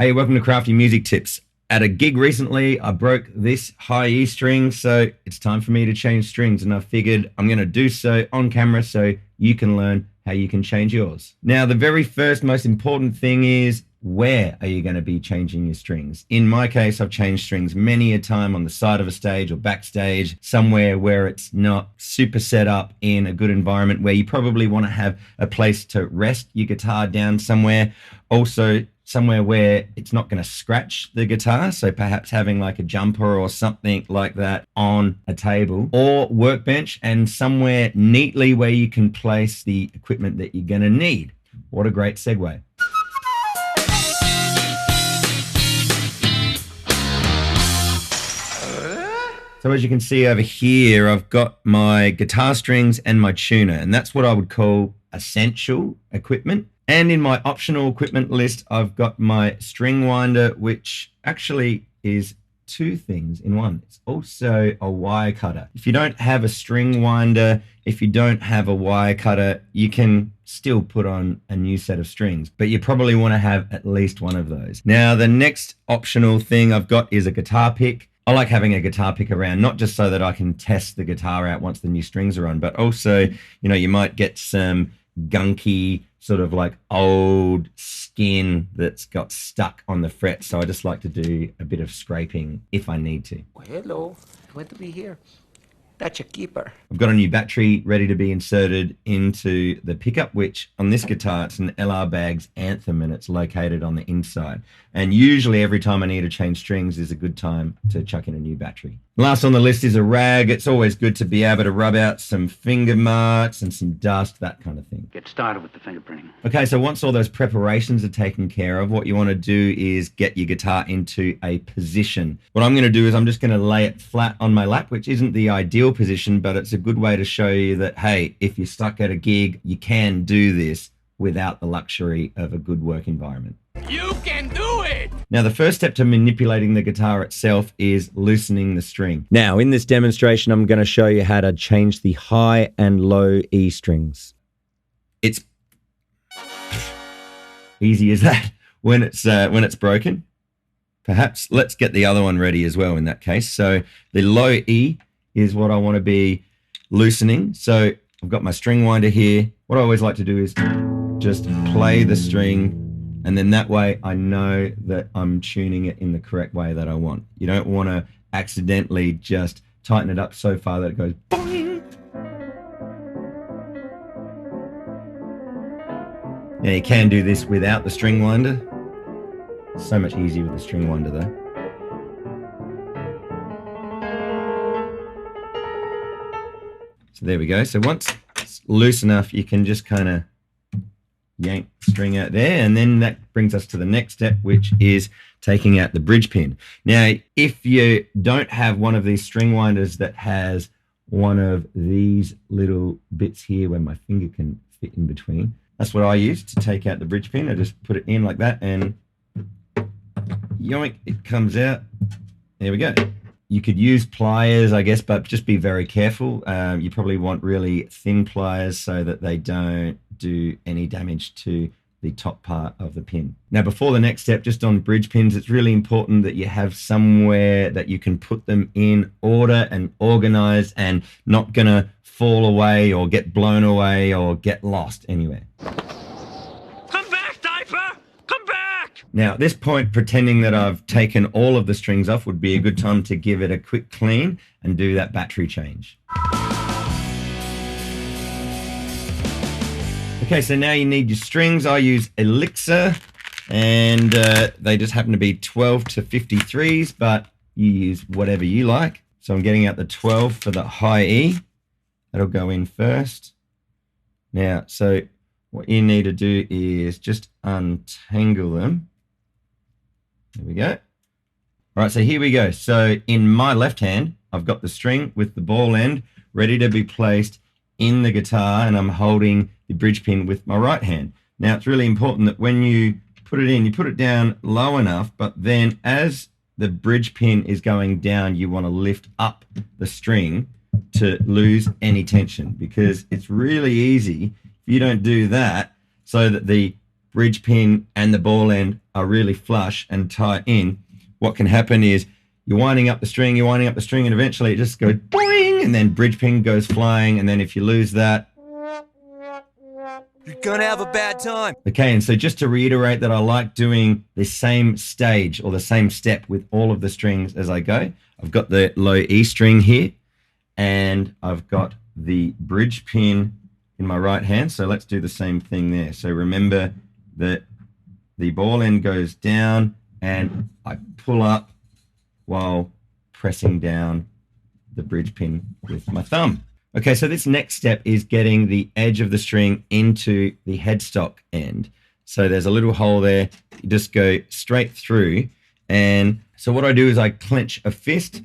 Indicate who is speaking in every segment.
Speaker 1: Hey, welcome to Crafty Music Tips. At a gig recently, I broke this high E string, so it's time for me to change strings, and I figured I'm going to do so on camera so you can learn how you can change yours. Now, the very first most important thing is, where are you going to be changing your strings? In my case, I've changed strings many a time on the side of a stage or backstage, somewhere where it's not super set up in a good environment, where you probably want to have a place to rest your guitar down somewhere. Also, somewhere where it's not going to scratch the guitar, so perhaps having like a jumper or something like that on a table or workbench, and somewhere neatly where you can place the equipment that you're going to need. What a great segue. So as you can see over here, I've got my guitar strings and my tuner, and that's what I would call essential equipment. And in my optional equipment list, I've got my string winder, which actually is two things in one. It's also a wire cutter. If you don't have a string winder, if you don't have a wire cutter, you can still put on a new set of strings, but you probably want to have at least one of those. Now, the next optional thing I've got is a guitar pick. I like having a guitar pick around, not just so that I can test the guitar out once the new strings are on, but also, you might get some gunky, sort of like old skin that's got stuck on the fret. So I just like to do a bit of scraping if I need to.
Speaker 2: Well, hello, glad to be here. That's a keeper.
Speaker 1: I've got a new battery ready to be inserted into the pickup, which on this guitar, it's an LR Baggs Anthem, and it's located on the inside. And usually every time I need to change strings is a good time to chuck in a new battery. Last on the list is a rag. It's always good to be able to rub out some finger marks and some dust, that kind of thing.
Speaker 3: Get started with the fingerprinting.
Speaker 1: Okay, so once all those preparations are taken care of, what you want to do is get your guitar into a position. What I'm going to do is I'm just going to lay it flat on my lap, which isn't the ideal position, but it's a good way to show you that, hey, if you're stuck at a gig, you can do this without the luxury of a good work environment.
Speaker 2: You can do it!
Speaker 1: Now, the first step to manipulating the guitar itself is loosening the string. Now, in this demonstration, I'm going to show you how to change the high and low E strings. It's easy as that when it's broken. Perhaps let's get the other one ready as well in that case. So the low E is what I want to be loosening. So I've got my string winder here. What I always like to do is just play the string, and then that way I know that I'm tuning it in the correct way that I want. You don't want to accidentally just tighten it up so far that it goes boing. Now you can do this without the string winder. So much easier with the string winder though. So there we go. So once it's loose enough, you can just kind of yank the string out there, and then that brings us to the next step, which is taking out the bridge pin. Now, if you don't have one of these string winders that has one of these little bits here where my finger can fit in between, that's what I use to take out the bridge pin. I just put it in like that, and yoink, it comes out. There we go. You could use pliers, I guess, but just be very careful. You probably want really thin pliers so that they don't do any damage to the top part of the pin. Now, before the next step, just on bridge pins, it's really important that you have somewhere that you can put them in order and organized and not gonna fall away or get blown away or get lost anywhere. Now, at this point, pretending that I've taken all of the strings off would be a good time to give it a quick clean and do that battery change. Okay, so now you need your strings. I use Elixir, and they just happen to be 12 to 53s, but you use whatever you like. So I'm getting out the 12 for the high E. That'll go in first. Now, so what you need to do is just untangle them. There we go. All right, so here we go. So in my left hand, I've got the string with the ball end ready to be placed in the guitar, and I'm holding the bridge pin with my right hand. Now, it's really important that when you put it in, you put it down low enough, but then as the bridge pin is going down, you want to lift up the string to lose any tension, because it's really easy if you don't do that, so that the bridge pin and the ball end are really flush and tight in, what can happen is you're winding up the string, and eventually it just goes boing, and then bridge pin goes flying, and then if you lose that,
Speaker 3: you're gonna have a bad time.
Speaker 1: Okay, and so just to reiterate that I like doing the same stage or the same step with all of the strings as I go. I've got the low E string here, and I've got the bridge pin in my right hand, so let's do the same thing there. So remember that the ball end goes down, and I pull up while pressing down the bridge pin with my thumb. Okay, so this next step is getting the edge of the string into the headstock end. So there's a little hole there. You just go straight through. And so what I do is I clench a fist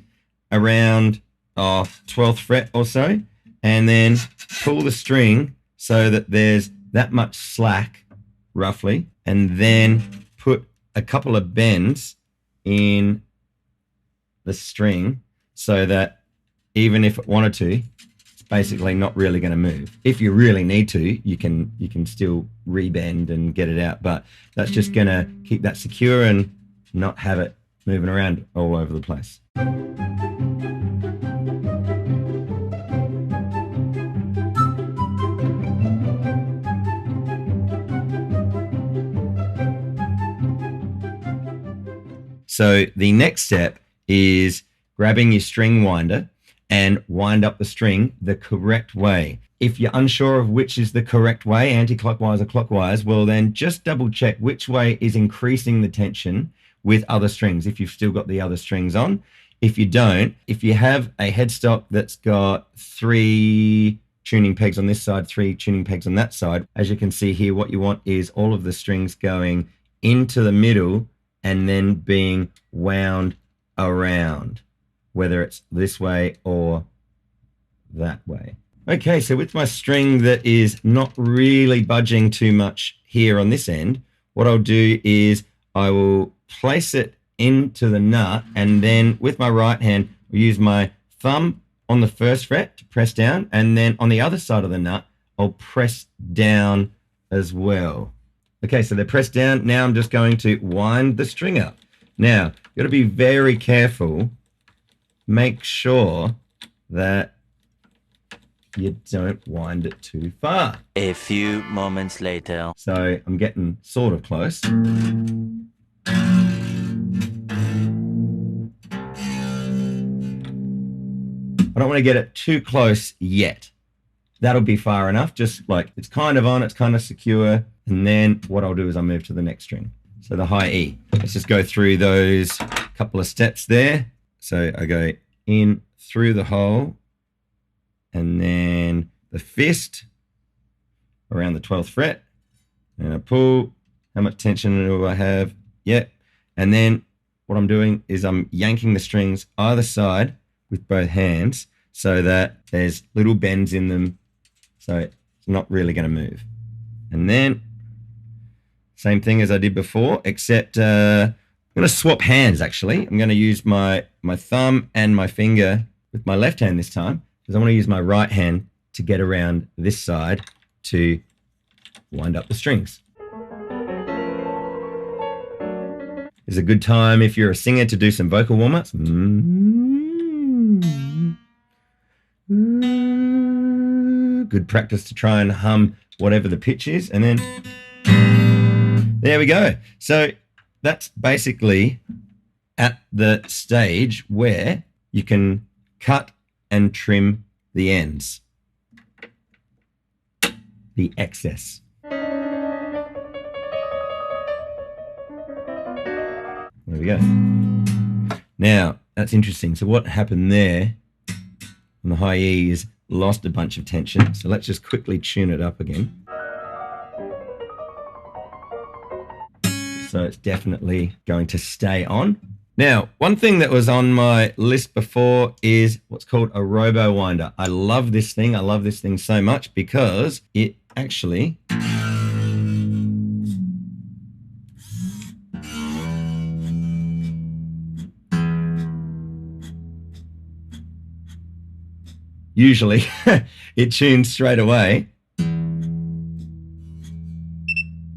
Speaker 1: around 12th fret or so, and then pull the string so that there's that much slack, roughly, and then put a couple of bends in the string so that even if it wanted to, basically not really going to move. If you really need to, you can still rebend and get it out, but that's just going to keep that secure and not have it moving around all over the place. So the next step is grabbing your string winder and wind up the string the correct way. If you're unsure of which is the correct way, anti-clockwise or clockwise, well then just double check which way is increasing the tension with other strings, if you've still got the other strings on. If you don't, if you have a headstock that's got 3 tuning pegs on this side, 3 tuning pegs on that side, as you can see here, what you want is all of the strings going into the middle and then being wound around, whether it's this way or that way. Okay, so with my string that is not really budging too much here on this end, what I'll do is I will place it into the nut, and then with my right hand, I'll use my thumb on the first fret to press down, and then on the other side of the nut, I'll press down as well. Okay, so they're pressed down. Now I'm just going to wind the string up. Now, you've got to be very careful. Make sure that you don't wind it too far.
Speaker 3: A few moments later.
Speaker 1: So I'm getting sort of close. I don't want to get it too close yet. That'll be far enough. Just like it's kind of on, it's kind of secure. And then what I'll do is I'll move to the next string. So the high E. Let's just go through those couple of steps there. So I go in through the hole, and then the fist around the 12th fret, and I pull. How much tension do I have? Yep. And then what I'm doing is I'm yanking the strings either side with both hands so that there's little bends in them, so it's not really going to move. And then same thing as I did before, except I'm going to swap hands actually. I'm going to use my thumb and my finger with my left hand this time, because I want to use my right hand to get around this side to wind up the strings. It's a good time if you're a singer to do some vocal warm-ups. Good practice to try and hum whatever the pitch is, and then there we go. So that's basically at the stage where you can cut and trim the ends, the excess. There we go. Now, that's interesting. So what happened there on the high E is lost a bunch of tension. So let's just quickly tune it up again. So it's definitely going to stay on. Now, one thing that was on my list before is what's called a robo winder. I love this thing. I love this thing so much because it actually usually it tunes straight away.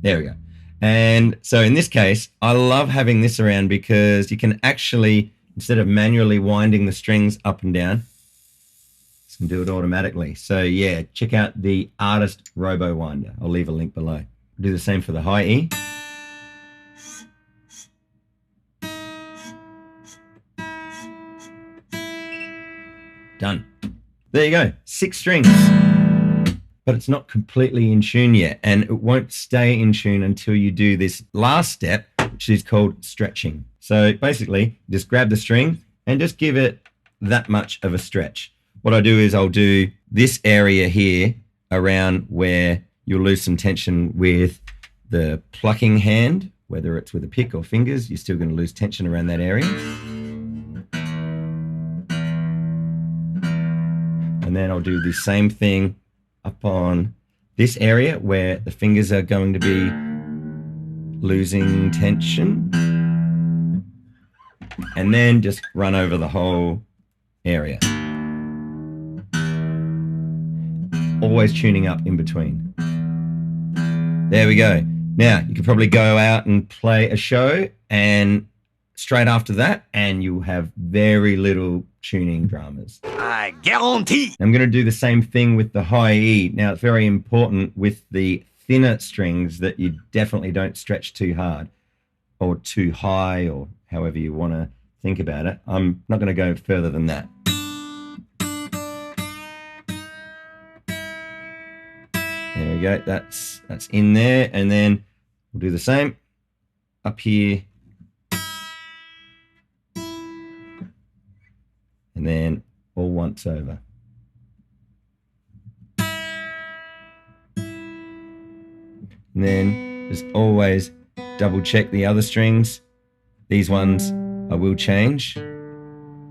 Speaker 1: There we go. And so in this case, I love having this around because you can actually, instead of manually winding the strings up and down, you can do it automatically. So yeah, check out the Artist Robo Winder. I'll leave a link below. Do the same for the high E. Done. There you go, 6 strings. But it's not completely in tune yet, and it won't stay in tune until you do this last step, which is called stretching. So basically, just grab the string and just give it that much of a stretch. What I do is I'll do this area here around where you'll lose some tension with the plucking hand, whether it's with a pick or fingers, you're still going to lose tension around that area. And then I'll do the same thing up on this area where the fingers are going to be losing tension, and then just run over the whole area, always tuning up in between. There we go. Now you could probably go out and play a show, and straight after that, and you'll have very little tuning dramas.
Speaker 3: I guarantee.
Speaker 1: I'm going to do the same thing with the high E. Now, it's very important with the thinner strings that you definitely don't stretch too hard or too high, or however you want to think about it. I'm not going to go further than that. There we go. That's in there, and then we'll do the same up here. And then all once over. And then just always double check the other strings. These ones I will change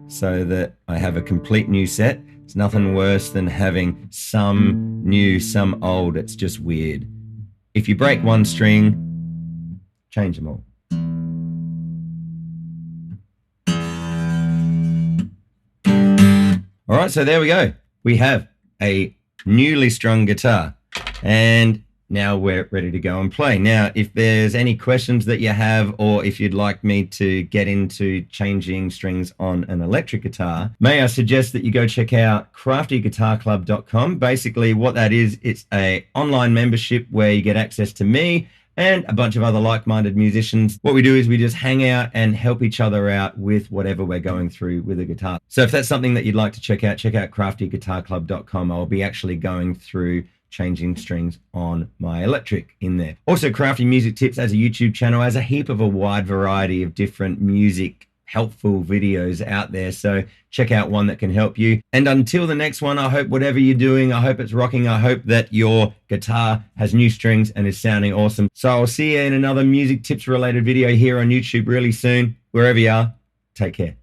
Speaker 1: so that I have a complete new set. It's nothing worse than having some new, some old. It's just weird. If you break one string, change them all. All right, so there we go. We have a newly strung guitar, and now we're ready to go and play. Now, if there's any questions that you have, or if you'd like me to get into changing strings on an electric guitar, may I suggest that you go check out craftyguitarclub.com. Basically, what that is, it's an online membership where you get access to me and a bunch of other like-minded musicians. What we do is we just hang out and help each other out with whatever we're going through with a guitar. So if that's something that you'd like to check out craftyguitarclub.com. I'll be actually going through changing strings on my electric in there. Also, Crafty Music Tips as a YouTube channel has a heap of a wide variety of different music helpful videos out there, so check out one that can help you. And until the next one, I hope whatever you're doing, I hope it's rocking. I hope that your guitar has new strings and is sounding awesome. So I'll see you in another music tips related video here on YouTube really soon. Wherever you are, take care.